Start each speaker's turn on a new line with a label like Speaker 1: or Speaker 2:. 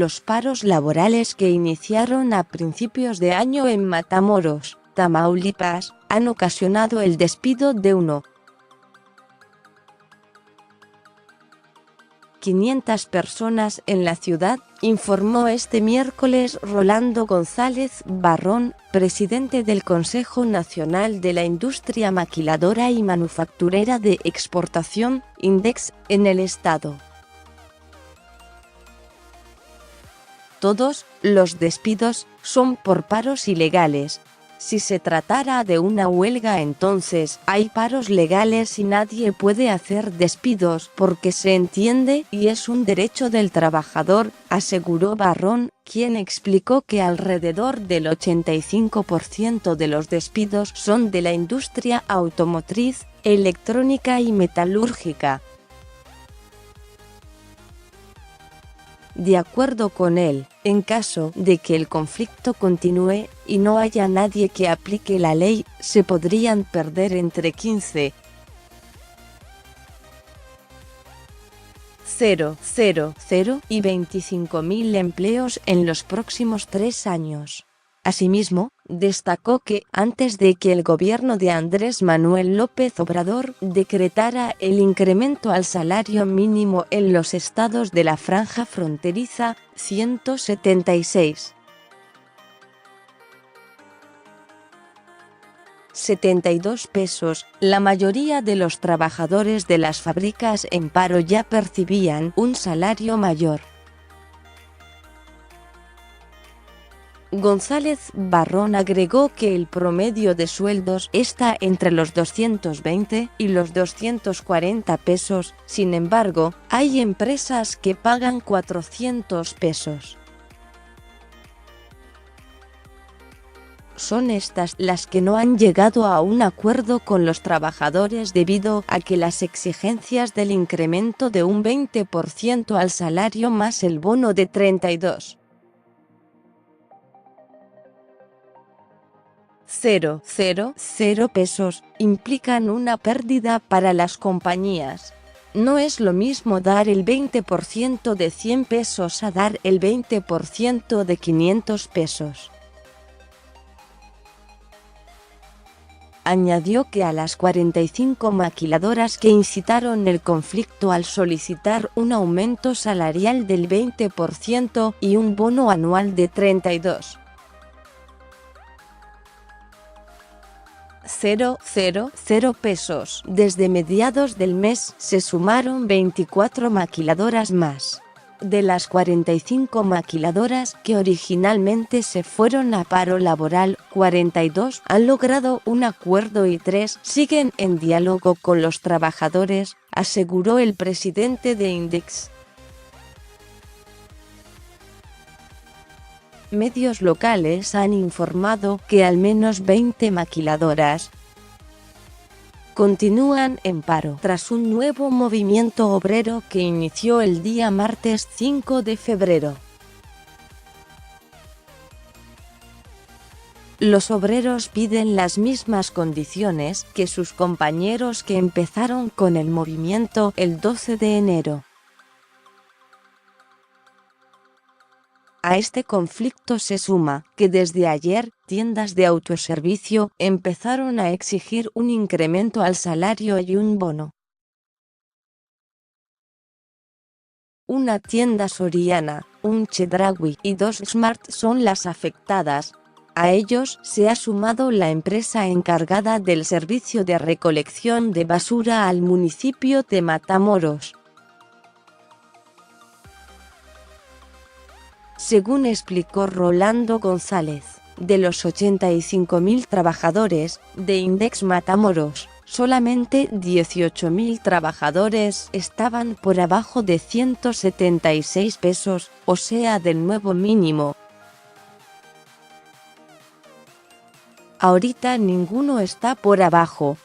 Speaker 1: los paros laborales que iniciaron a principios de año en Matamoros, Tamaulipas, han ocasionado el despido de 500 personas en la ciudad, informó este miércoles Rolando González Barrón, presidente del Consejo Nacional de la Industria Maquiladora y Manufacturera de Exportación, INDEX, en el estado. Todos los despidos son por paros ilegales. Si se tratara de una huelga, entonces hay paros legales y nadie puede hacer despidos porque se entiende y es un derecho del trabajador, aseguró Barrón, quien explicó que alrededor del 85% de los despidos son de la industria automotriz, electrónica y metalúrgica. De acuerdo con él, en caso de que el conflicto continúe y no haya nadie que aplique la ley, se podrían perder entre 15,000 y 25,000 empleos en los próximos 3 años. Asimismo, destacó que, antes de que el gobierno de Andrés Manuel López Obrador decretara el incremento al salario mínimo en los estados de la franja fronteriza, 172 pesos, la mayoría de los trabajadores de las fábricas en paro ya percibían un salario mayor. González Barrón agregó que el promedio de sueldos está entre los 220 y los 240 pesos, sin embargo, hay empresas que pagan 400 pesos. Son estas las que no han llegado a un acuerdo con los trabajadores debido a que las exigencias del incremento de un 20% al salario más el bono de 32,000 pesos implican una pérdida para las compañías. No es lo mismo dar el 20% de 100 pesos a dar el 20% de 500 pesos. Añadió que a las 45 maquiladoras que incitaron el conflicto al solicitar un aumento salarial del 20% y un bono anual de 32,000 pesos. Desde mediados del mes se sumaron 24 maquiladoras más. De las 45 maquiladoras que originalmente se fueron a paro laboral, 42 han logrado un acuerdo y 3 siguen en diálogo con los trabajadores, aseguró el presidente de INDEX. Medios locales han informado que al menos 20 maquiladoras continúan en paro tras un nuevo movimiento obrero que inició el día martes 5 de febrero. Los obreros piden las mismas condiciones que sus compañeros que empezaron con el movimiento el 12 de enero. A este conflicto se suma que desde ayer, tiendas de autoservicio empezaron a exigir un incremento al salario y un bono. Una tienda Soriana, un Chedraui y 2 Smart son las afectadas. A ellos se ha sumado la empresa encargada del servicio de recolección de basura al municipio de Matamoros. Según explicó Rolando González, de los 85,000 trabajadores de INDEX Matamoros, solamente 18,000 trabajadores estaban por abajo de 176 pesos, o sea del nuevo mínimo. Ahorita ninguno está por abajo,